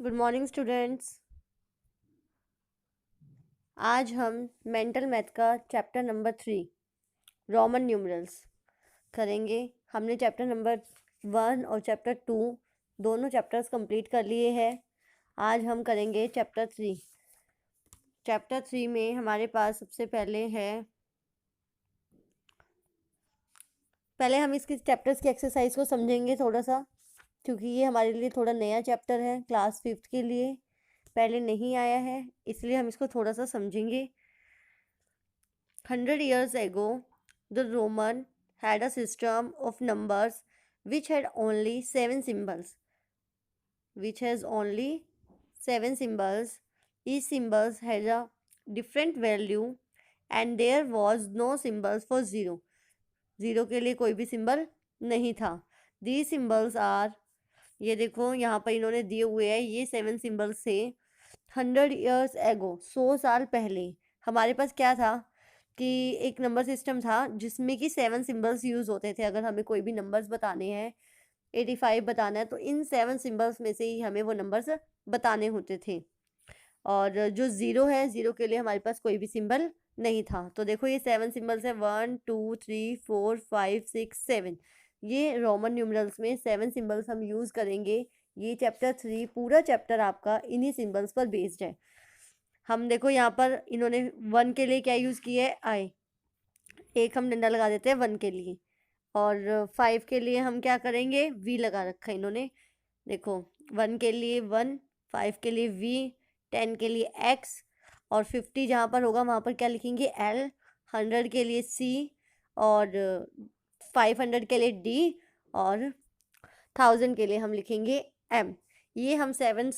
Good morning students. आज हम mental math का चैप्टर नंबर 3 रोमन न्यूमरल्स करेंगे। हमने चैप्टर नंबर 1 और चैप्टर 2 दोनों चैप्टर्स कंप्लीट कर लिए हैं। आज हम करेंगे चैप्टर 3। चैप्टर 3 में हमारे पास सबसे पहले हम इसके चैप्टर्स की एक्सरसाइज को समझेंगे थोड़ा सा, क्योंकि ये हमारे लिए थोड़ा नया चैप्टर है, क्लास 5th के लिए पहले नहीं आया है, इसलिए हम इसको थोड़ा सा समझेंगे। 100 years ago, the Roman had a system of numbers which had only 7 symbols. Each symbols had a different value and there was no symbols for zero. Zero के लिए कोई भी सिंबल नहीं था. These symbols are, ये देखो यहाँ पर इन्होंने दिए हुए हैं, ये 7 सिंबल्स थे. 100 years ago, 100 साल पहले हमारे पास क्या था कि एक नंबर सिस्टम था जिसमें कि 7 सिंबल्स यूज़ होते थे। अगर हमें कोई भी नंबर्स बताने हैं, 85 बताना है, तो इन 7 सिंबल्स में से ही हमें वो नंबर्स बताने होते थे। और जो ज़ीरो है, ज़ीरो के लिए हमारे पास कोई भी सिंबल नहीं था। तो देखो ये 7 सिंबल्स है, 1 2 3 4 5 6 7। ये रोमन न्यूमरल्स में 7 सिंबल्स हम यूज़ करेंगे। ये चैप्टर 3 पूरा चैप्टर आपका इन्हीं सिंबल्स पर बेस्ड है। हम देखो यहाँ पर इन्होंने 1 के लिए क्या यूज़ किया है, आई। एक हम डंडा लगा देते हैं 1 के लिए, और 5 के लिए हम क्या करेंगे, वी लगा रखा है इन्होंने। देखो 1 के लिए 1, 5 के लिए वी, 10 के लिए एक्स, और 50 जहाँ पर होगा वहाँ पर क्या लिखेंगे, एल। 100 के लिए सी, और 500 के लिए डी, और 1000 के लिए हम लिखेंगे एम। ये हम 7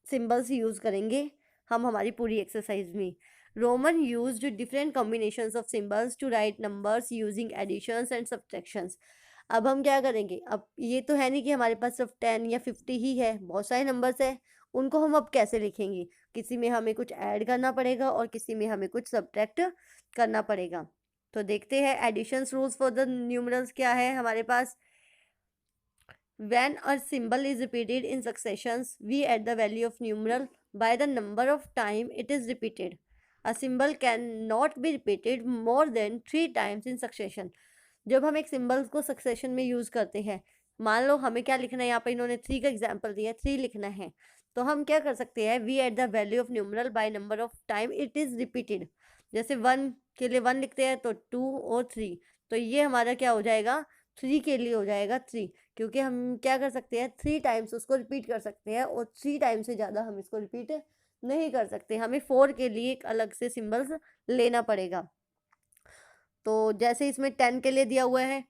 सिंबल्स यूज़ करेंगे हम हमारी पूरी एक्सरसाइज में। Roman used different combinations of symbols to write numbers using additions and subtractions. अब हम क्या करेंगे, अब ये तो है नहीं कि हमारे पास सिर्फ 10 या 50 ही है, बहुत सारे नंबर्स है। उनको हम अब कैसे लिखेंगे, किसी में हमें कुछ ऐड करना पड़ेगा और किसी में हमें कुछ सब्ट्रैक्ट करना पड़ेगा। तो देखते हैं additions rules for the numerals क्या है हमारे पास। When a symbol is repeated in successions, we add the value of numeral by the number of time it is repeated. A symbol cannot be repeated more than 3 times in succession. जब हम एक symbol को succession में use करते हैं, मान लो हमें क्या लिखना है, यहाँ पर इन्होंने 3 का एग्जाम्पल दिया है, 3 लिखना है, तो हम क्या कर सकते हैं, we add the value of numeral by number of time it is repeated. जैसे 1 के लिए 1 लिखते हैं तो 2 और 3, तो ये हमारा क्या हो जाएगा, 3 के लिए हो जाएगा 3, क्योंकि हम क्या कर सकते हैं, 3 टाइम्स उसको रिपीट कर सकते हैं, और 3 टाइम से ज़्यादा हम इसको रिपीट नहीं कर सकते। हमें 4 के लिए एक अलग से सिंबल्स लेना पड़ेगा। तो जैसे इसमें 10 के लिए दिया हुआ है,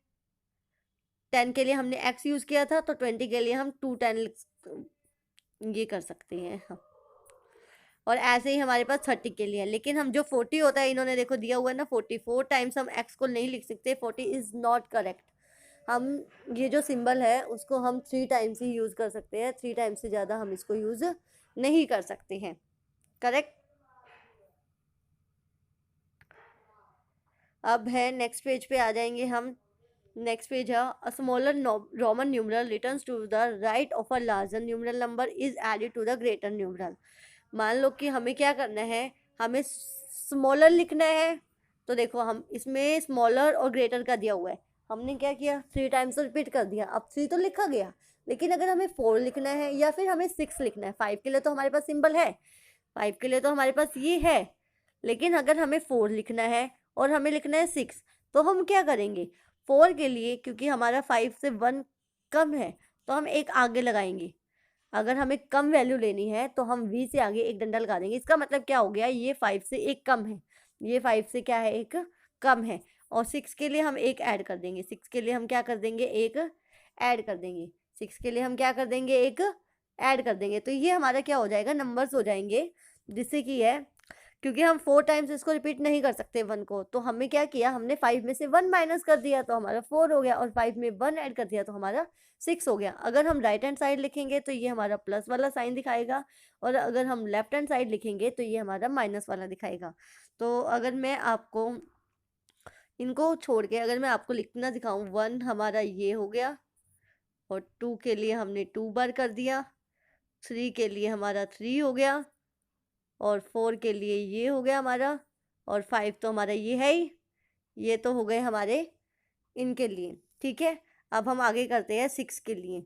10 के लिए हमने एक्स यूज़ किया था, तो 20 के लिए हम 210 ये कर सकते हैं। हाँ, और ऐसे ही हमारे पास 30 के लिए है। लेकिन हम जो 40 होता है, इन्होंने देखो दिया हुआ है ना 44 टाइम्स, हम एक्स को नहीं लिख सकते, 40 इज़ नॉट करेक्ट। हम ये जो सिंबल है उसको हम 3 टाइम्स ही यूज़ कर सकते हैं, 3 टाइम्स से ज़्यादा हम इसको यूज़ नहीं कर सकते हैं। करेक्ट। अब है नेक्स्ट पेज पे आ जाएंगे हम। नेक्स्ट पेज है, a smaller Roman numeral returns to the right of a larger numeral number is added to the greater numeral. मान लो कि हमें क्या करना है, हमें स्मॉलर लिखना है, तो देखो हम इसमें स्मॉलर और ग्रेटर का दिया हुआ है, हमने क्या किया, 3 टाइम्स तो रिपीट कर दिया। अब 3 तो लिखा गया, लेकिन अगर हमें 4 लिखना है या फिर हमें 6 लिखना है, 5 के लिए तो हमारे पास सिंबल है, 5 के लिए तो हमारे पास ये है, लेकिन अगर हमें 4 लिखना है और हमें लिखना है 6, तो हम क्या करेंगे, 4 के लिए क्योंकि हमारा 5 से 1 कम है, तो हम एक आगे लगाएंगे। अगर हमें कम वैल्यू लेनी है तो हम वी से आगे एक डंडा लगा देंगे। इसका मतलब क्या हो गया, ये 5 से एक कम है, ये 5 से क्या है, एक कम है। और 6 के लिए हम एक ऐड कर देंगे, 6 के लिए हम क्या कर देंगे, एक ऐड कर देंगे, 6 के लिए हम क्या कर देंगे, एक ऐड कर देंगे। तो ये हमारा क्या हो जाएगा, नंबर्स हो जाएंगे, जिससे कि है, क्योंकि हम 4 टाइम्स इसको रिपीट नहीं कर सकते 1 को, तो हमने क्या किया, हमने 5 में से 1 माइनस कर दिया तो हमारा 4 हो गया, और 5 में 1 ऐड कर दिया तो हमारा 6 हो गया। अगर हम राइट हैंड साइड लिखेंगे तो ये हमारा प्लस वाला साइन दिखाएगा, और अगर हम लेफ्ट हैंड साइड लिखेंगे तो ये हमारा माइनस वाला दिखाएगा। तो अगर मैं आपको इनको छोड़ के अगर मैं आपको लिखना दिखाऊं, 1 हमारा ये हो गया, और 2 के लिए हमने 2 बार कर दिया, 3 के लिए हमारा 3 हो गया, और 4 के लिए ये हो गया हमारा, और 5 तो हमारा ये है ही, ये तो हो गए हमारे इनके लिए। ठीक है, अब हम आगे करते हैं 6 के लिए।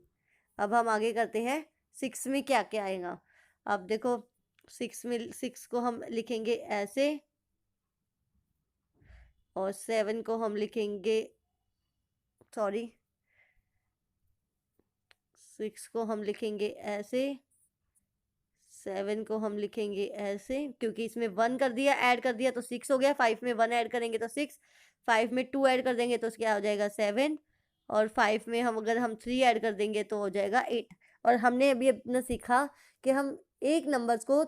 अब हम आगे करते हैं 6 में क्या क्या आएगा। अब देखो 6 में 6 को हम लिखेंगे ऐसे, और 7 को हम लिखेंगे, सॉरी 6 को हम लिखेंगे ऐसे, 7 को हम लिखेंगे ऐसे, क्योंकि इसमें 1 कर दिया, ऐड कर दिया तो 6 हो गया। 5 में 1 ऐड करेंगे तो 6, 5 में 2 ऐड कर देंगे तो क्या हो जाएगा 7, और 5 में हम अगर हम 3 ऐड कर देंगे तो हो जाएगा 8। और हमने अभी अपना सीखा कि हम एक नंबर्स को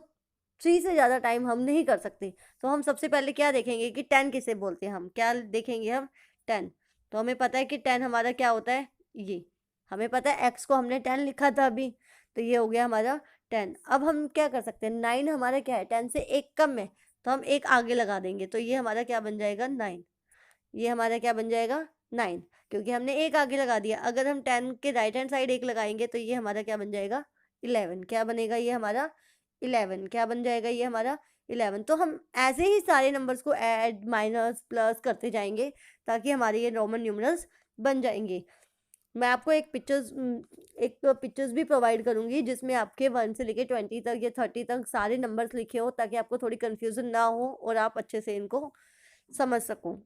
3 से ज़्यादा टाइम हम नहीं कर सकते। तो हम सबसे पहले क्या देखेंगे कि 10 किसे बोलते हैं, हम क्या देखेंगे, हम 10। तो हमें पता है कि 10 हमारा क्या होता है, ये हमें पता है, x को हमने 10 लिखा था अभी, तो ये हो गया हमारा 10। अब हम क्या कर सकते हैं, 9 हमारा क्या है, 10 से एक कम है, तो हम एक आगे लगा देंगे, तो ये हमारा क्या बन जाएगा 9। ये हमारा क्या बन जाएगा 9, क्योंकि हमने एक आगे लगा दिया। अगर हम 10 के राइट हैंड साइड एक लगाएंगे तो ये हमारा क्या बन जाएगा 11। क्या बनेगा ये हमारा 11, क्या बन जाएगा ये हमारा 11। तो हम ऐसे ही सारे नंबर्स को ऐड माइनस प्लस करते जाएंगे ताकि हमारे ये रोमन न्यूमरल्स बन जाएंगे। मैं आपको एक पिक्चर्स भी प्रोवाइड करूंगी जिसमें आपके 1 से लेके 20 तक या 30 तक सारे नंबर्स लिखे हो, ताकि आपको थोड़ी कंफ्यूजन ना हो और आप अच्छे से इनको समझ सको।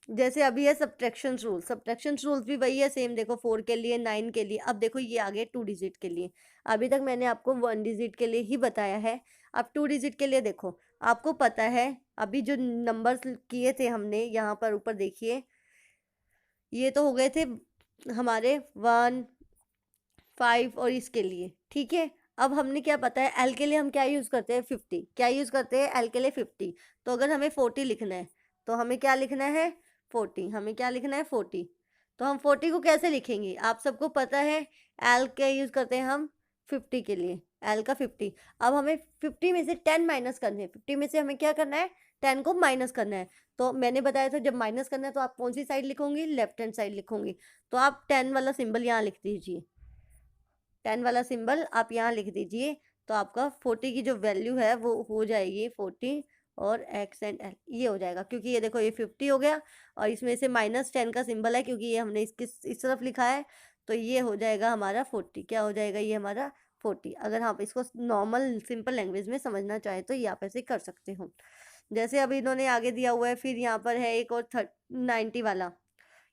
जैसे अभी है सब्ट्रैक्शन रूल्स भी वही है सेम। देखो 4 के लिए, 9 के लिए। अब देखो ये आ गए 2 डिजिट के लिए। अभी तक मैंने आपको 1 डिजिट के लिए ही बताया है। अब 2 डिजिट के लिए देखो, आपको पता है अभी जो नंबर्स किए थे हमने, यहाँ पर ऊपर देखिए, ये तो हो गए थे हमारे 1, 5 और इसके लिए। ठीक है, अब हमने क्या पता है, एल के लिए हम क्या यूज़ करते हैं 50। क्या यूज़ करते हैं एल के लिए 50। तो अगर हमें 40 लिखना है तो हमें क्या लिखना है 40। हमें क्या लिखना है 40। तो हम 40 को कैसे लिखेंगे, आप सबको पता है एल क्या यूज़ करते हैं हम 50 के लिए, एल का 50। अब हमें 50 में से 10 माइनस करने हैं। 50 में से हमें क्या करना है 10 को माइनस करना है। तो मैंने बताया था जब माइनस करना है तो आप कौन सी साइड लिखोगे, लेफ्ट हैंड साइड लिखोगे। तो आप 10 वाला सिंबल यहाँ लिख दीजिए, 10 वाला सिंबल आप यहाँ लिख दीजिए। तो आपका 40 की जो वैल्यू है वो हो जाएगी 40, और एक्स एंड एल ये हो जाएगा, क्योंकि ये देखो ये 50 हो गया और इसमें से -10 का सिंबल है, क्योंकि ये हमने इसके इस तरफ लिखा है। तो ये हो जाएगा हमारा 40। क्या हो जाएगा ये हमारा 40। अगर आप इसको नॉर्मल सिंपल लैंग्वेज में समझना चाहें तो ये आप ऐसे कर सकते हो। जैसे अभी इन्होंने आगे दिया हुआ है, फिर यहाँ पर है एक और 90 वाला।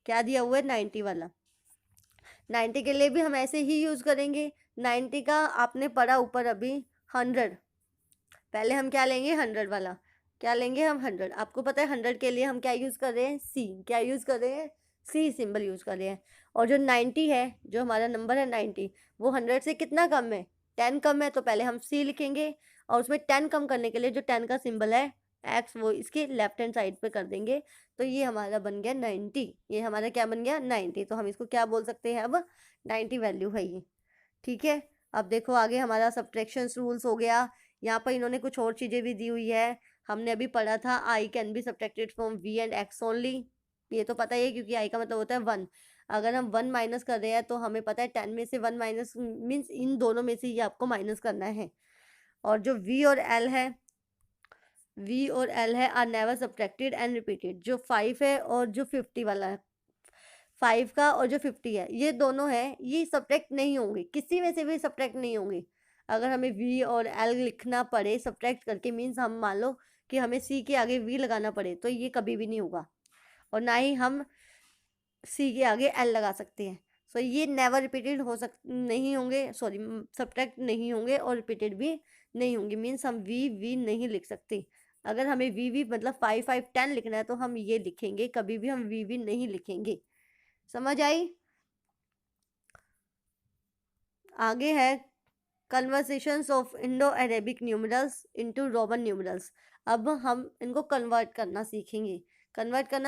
क्या दिया हुआ है 90 वाला। 90 के लिए भी हम ऐसे ही यूज़ करेंगे। 90 का आपने पढ़ा ऊपर अभी 100। पहले हम क्या लेंगे 100 वाला। क्या लेंगे हम 100। आपको पता है 100 के लिए हम क्या यूज़ कर रहे हैं सी। क्या यूज़ कर रहे हैं सी सिंबल यूज़ कर रहे हैं। और जो 90 है, जो हमारा नंबर है 90, वो 100 से कितना कम है 10 कम है। तो पहले हम सी लिखेंगे और उसमें 10 कम करने के लिए जो 10 का सिंबल है एक्स, वो इसके लेफ्ट हैंड साइड पे कर देंगे। तो ये हमारा बन गया 90। ये हमारा क्या बन गया 90। तो हम इसको क्या बोल सकते हैं अब 90 वैल्यू है ये। ठीक है, अब देखो आगे हमारा सब्ट्रैक्शन रूल्स हो गया। यहाँ पर इन्होंने कुछ और चीज़ें भी दी हुई है। हमने अभी पढ़ा था I can be subtracted from V and X only. ये तो पता ही है क्योंकि आई का मतलब होता है 1। अगर हम 1 माइनस कर रहे हैं तो हमें पता है 10 में से 1 माइनस मीन्स इन दोनों में से ये आपको माइनस करना है। और जो वी और एल है, वी और एल है are never subtracted and repeated. जो 5 है और जो 50 वाला है, 5 का और जो 50 है, ये दोनों है, ये सब्ट्रैक्ट नहीं होंगे, किसी में से भी सब्ट्रैक्ट नहीं होंगे। अगर हमें वी और एल लिखना पड़े सब्ट्रैक्ट करके, मीन्स हम मान लो कि हमें सी के आगे वी लगाना पड़े, तो ये कभी भी नहीं होगा। और ना ही हम सी के आगे एल लगा सकते हैं। सो ये नेवर रिपीटेड नहीं होंगे, सॉरी सब्ट्रैक्ट नहीं होंगे और रिपीटेड भी नहीं होंगे। मीन्स हम वी नहीं लिख सकते। अगर हमें वी मतलब 5 5 10 लिखना है तो हम ये लिखेंगे, कभी भी हम वी नहीं लिखेंगे। समझ आई। आगे है conversations of Indo Arabic numerals into Roman numerals. अब हम इनको कन्वर्ट करना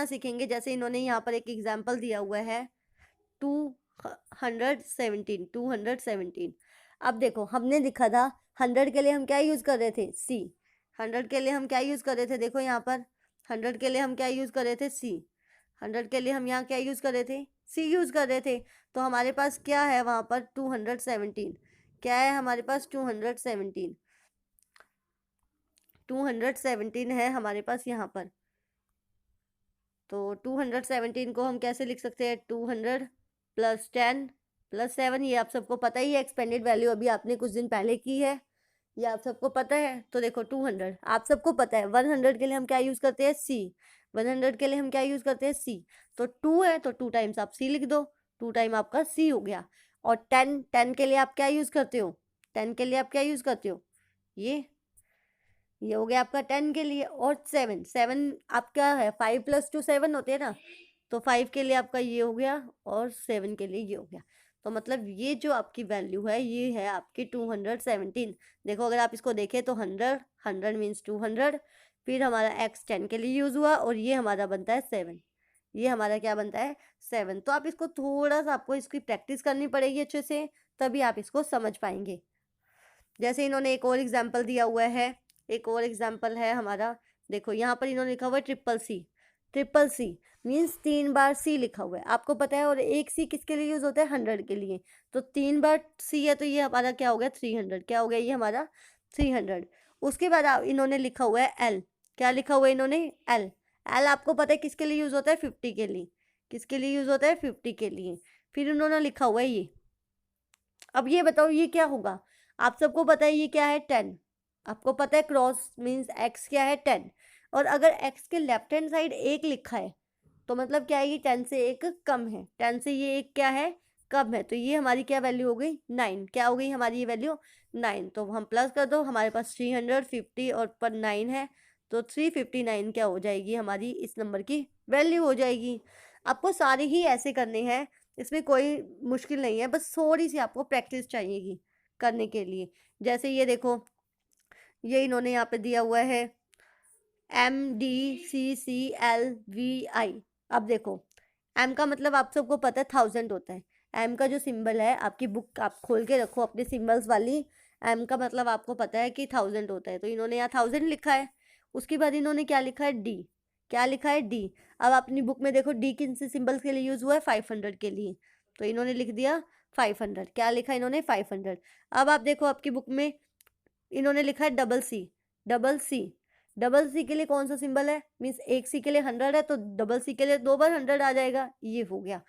सीखेंगे। जैसे इन्होंने यहाँ पर एक एग्जाम्पल दिया हुआ है 217। अब देखो हमने लिखा था 100 के लिए हम क्या यूज़ कर रहे थे सी। 100 के लिए हम क्या यूज़ कर रहे थे, देखो यहाँ पर 100 के लिए हम क्या यूज़ कर रहे थे सी। 100 के लिए हम यहाँ क्या यूज़ कर रहे थे, सी यूज़ कर रहे थे। तो हमारे पास क्या है वहाँ पर 217, क्या है हमारे पास 217, 217 है हमारे पास यहाँ पर। तो 217 को हम कैसे लिख सकते हैं, 200 प्लस 10 प्लस 7, ये आप सबको पता ही है, एक्सपेंडेड वैल्यू अभी आपने कुछ दिन पहले की है, ये आप सबको पता है। तो देखो 200 आप सबको पता है, 100 के लिए हम क्या यूज़ करते हैं, सी, 100 के लिए हम क्या यूज़ करते हैं, सी। तो 2 है तो 2 टाइम्स आप सी लिख दो, 2 टाइम आपका सी हो गया। और 10 के लिए आप क्या यूज़ करते हो, 10 के लिए आप क्या यूज़ करते हो, ये हो गया आपका 10 के लिए। और 7, 7 आपका है 5 + 2 7 होते हैं ना, तो 5 के लिए आपका ये हो गया और 7 के लिए ये हो गया। तो मतलब ये जो आपकी वैल्यू है ये है आपकी 217। देखो अगर आप इसको देखें तो 100, 100 मीन्स 200, फिर हमारा x 10 के लिए यूज़ हुआ और ये हमारा बनता है 7, ये हमारा क्या बनता है 7। तो आप इसको थोड़ा सा, आपको इसकी प्रैक्टिस करनी पड़ेगी अच्छे से, तभी आप इसको समझ पाएंगे। जैसे इन्होंने एक और एग्जाम्पल दिया हुआ है, एक और एग्जाम्पल है हमारा, देखो यहाँ पर इन्होंने लिखा हुआ है triple C, triple C means 3 बार सी लिखा हुआ है, आपको पता है। और एक सी किसके लिए यूज़ होता है, 100 के लिए। तो 3 बार सी है तो ये हमारा क्या हो गया 300, क्या हो गया ये हमारा 300। उसके बाद इन्होंने लिखा हुआ है एल, क्या लिखा हुआ है इन्होंने, एल। एल आपको पता है किसके लिए यूज़ होता है, 50 के लिए, किसके लिए यूज़ होता है 50 के लिए। फिर उन्होंने लिखा हुआ है ये। अब ये बताओ ये क्या होगा, आप सबको पता है ये क्या है 10, आपको पता है क्रॉस मीन्स x क्या है 10। और अगर x के लेफ्ट हैंड साइड 1 लिखा है तो मतलब क्या है, ये 10 से 1 कम है, 10 से ये 1 क्या है, कम है। तो ये हमारी क्या वैल्यू हो गई 9, क्या हो गई हमारी ये वैल्यू 9। तो हम प्लस कर दो, हमारे पास 350 और पर 9 है, तो 359 क्या हो जाएगी हमारी इस नंबर की वैल्यू हो जाएगी। आपको सारे ही ऐसे करने हैं, इसमें कोई मुश्किल नहीं है, बस थोड़ी सी आपको प्रैक्टिस चाहिएगी करने के लिए। जैसे ये देखो, ये इन्होंने यहाँ पे दिया हुआ है MDCCLVI। अब देखो M का मतलब आप सबको पता है 1000 होता है। M का जो सिंबल है, आपकी बुक आप खोल के रखो अपने सिंबल्स वाली, M का मतलब आपको पता है कि 1000 होता है। तो इन्होंने यहाँ 1000 लिखा है। उसके बाद इन्होंने क्या लिखा है, D, क्या लिखा है D। अब अपनी बुक में देखो D किन से सिंबल्स के लिए यूज़ हुआ है, 500 के लिए, तो इन्होंने लिख दिया 500, क्या लिखा इन्होंने 500। अब आप देखो आपकी बुक में इन्होंने लिखा है double C, double C, double C के लिए कौन सा सिंबल है, मीन्स एक सी के लिए 100 है तो डबल सी के लिए 2 बार 100 आ जाएगा, ये हो गया।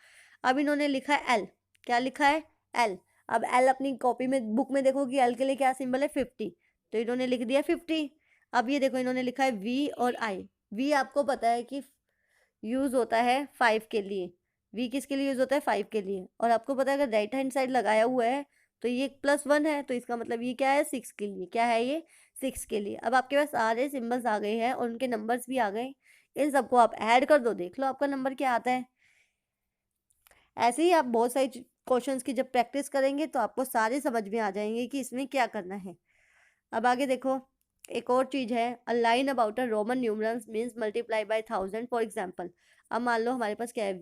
अब इन्होंने लिखा है एल, क्या लिखा है एल। अब एल अपनी कॉपी में बुक में देखो कि एल के लिए क्या सिंबल है 50, तो इन्होंने लिख दिया 50। अब ये देखो इन्होंने लिखा है वी और आई। वी आपको पता है कि यूज़ होता है 5 के लिए, वी किसके लिए यूज़ होता है 5 के लिए। और आपको पता है अगर राइट हैंड साइड लगाया हुआ है तो ये +1 है, तो इसका मतलब ये क्या है 6 के लिए, क्या है ये 6 के लिए। अब आपके पास सारे सिंबल्स आ गए हैं और उनके नंबर्स भी आ गए, इन सबको आप ऐड कर दो, देख लो आपका नंबर क्या आता है। ऐसे ही आप बहुत सारी क्वेश्चंस की जब प्रैक्टिस करेंगे तो आपको सारे समझ में आ जाएंगे कि इसमें क्या करना है। अब आगे देखो, एक और चीज़ है, a line about a Roman numerals means multiply by 1000 for example. अब मान लो हमारे पास क्या है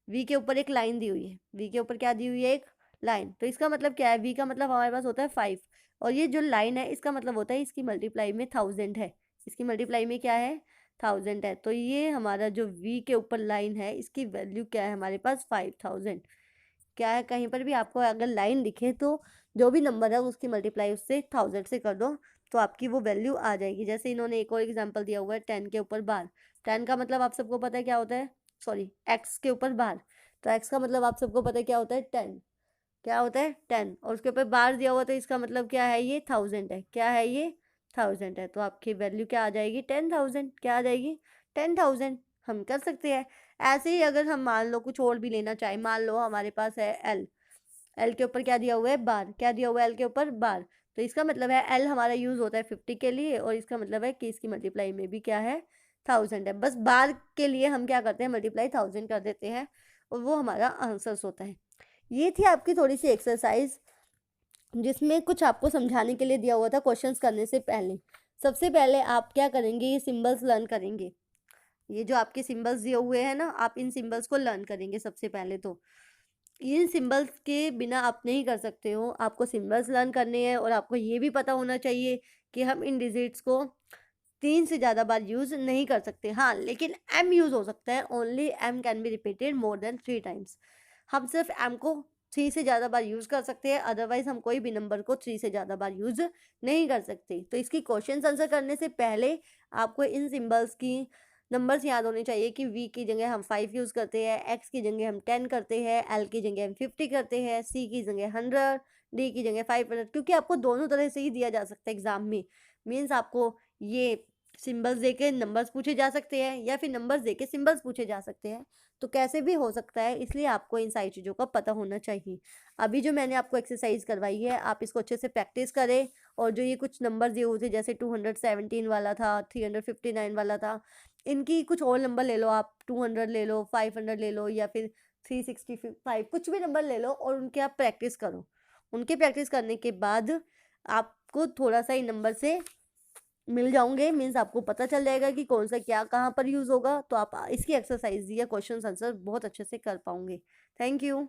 वी के ऊपर एक लाइन दी हुई है, वी के ऊपर क्या दी हुई है, एक लाइन। तो इसका मतलब क्या है, वी का मतलब हमारे पास होता है 5, और ये जो लाइन है इसका मतलब होता है इसकी मल्टीप्लाई में 1000 है, इसकी मल्टीप्लाई में क्या है 1000 है। तो ये हमारा जो वी के ऊपर लाइन है इसकी वैल्यू क्या है हमारे पास 5000। क्या है, कहीं पर भी आपको अगर लाइन दिखे तो जो भी नंबर है उसकी मल्टीप्लाई उससे 1000 से कर दो तो आपकी वो वैल्यू आ जाएगी। जैसे इन्होंने एक और एग्जांपल दिया हुआ है 10 के ऊपर बार। 10 का मतलब आप सबको पता है क्या होता है, सॉरी x के ऊपर बार, तो x का मतलब आप सबको पता है क्या होता है 10, क्या होता है 10, और उसके ऊपर बार दिया हुआ तो इसका मतलब क्या है, ये 1000 है, क्या है ये 1000 है। तो आपकी वैल्यू क्या आ जाएगी 10,000, क्या आ जाएगी 10,000। हम कर सकते हैं ऐसे ही। अगर हम मान लो कुछ और भी लेना चाहें, मान लो हमारे पास है एल, एल के ऊपर क्या दिया हुआ है बार, क्या दिया हुआ है एल के ऊपर बार, तो इसका मतलब है एल हमारा यूज़ होता है 50 के लिए, और इसका मतलब है कि इसकी मल्टीप्लाई में भी क्या है 1000 है। बस बार के लिए हम क्या करते हैं मल्टीप्लाई 1000 कर देते हैं और वो हमारा आंसर्स होता है। ये थी आपकी थोड़ी सी एक्सरसाइज जिसमें कुछ आपको समझाने के लिए दिया हुआ था क्वेश्चंस करने से पहले। सबसे पहले आप क्या करेंगे, ये सिंबल्स लर्न करेंगे, ये जो आपके सिंबल्स दिए हुए हैं ना, आप इन सिंबल्स को लर्न करेंगे सबसे पहले। तो इन सिंबल्स के बिना आप नहीं कर सकते हो, आपको सिंबल्स लर्न करने हैं और आपको ये भी पता होना चाहिए कि हम इन डिजिट्स को 3 से ज़्यादा बार यूज़ नहीं कर सकते। हाँ, लेकिन m यूज़ हो सकता है। Only m can be repeated more than 3 times. हम सिर्फ m को 3 से ज़्यादा बार यूज़ कर सकते हैं, अदरवाइज़ हम कोई भी नंबर को 3 से ज़्यादा बार यूज़ नहीं कर सकते। तो इसकी क्वेश्चंस आंसर करने से पहले आपको इन सिंबल्स की नंबर्स याद होने चाहिए कि v की जगह हम 5 यूज़ करते हैं, x की जगह हम 10 करते हैं, l की जगह हम 50 करते हैं, c की जगह 100, d की जगह 500, क्योंकि आपको दोनों तरह से ही दिया जा सकता है एग्ज़ाम में। मीन्स आपको ये सिंबल्स देके नंबर्स पूछे जा सकते हैं या फिर नंबर्स देके सिंबल्स पूछे जा सकते हैं। तो कैसे भी हो सकता है, इसलिए आपको इन सारी चीज़ों का पता होना चाहिए। अभी जो मैंने आपको एक्सरसाइज करवाई है, आप इसको अच्छे से प्रैक्टिस करें, और जो ये कुछ नंबर दिए हुए थे जैसे 217 वाला था, 359 वाला था, इनकी कुछ और नंबर ले लो आप, 200 ले लो, 500 ले लो, या फिर 365, कुछ भी नंबर ले लो और उनके आप प्रैक्टिस करो। उनके प्रैक्टिस करने के बाद आपको थोड़ा सा इन नंबर से मिल जाओगे, मीन्स आपको पता चल जाएगा कि कौन सा क्या कहाँ पर यूज़ होगा। तो आप इसकी एक्सरसाइज या क्वेश्चन आंसर बहुत अच्छे से कर पाओगे। Thank you.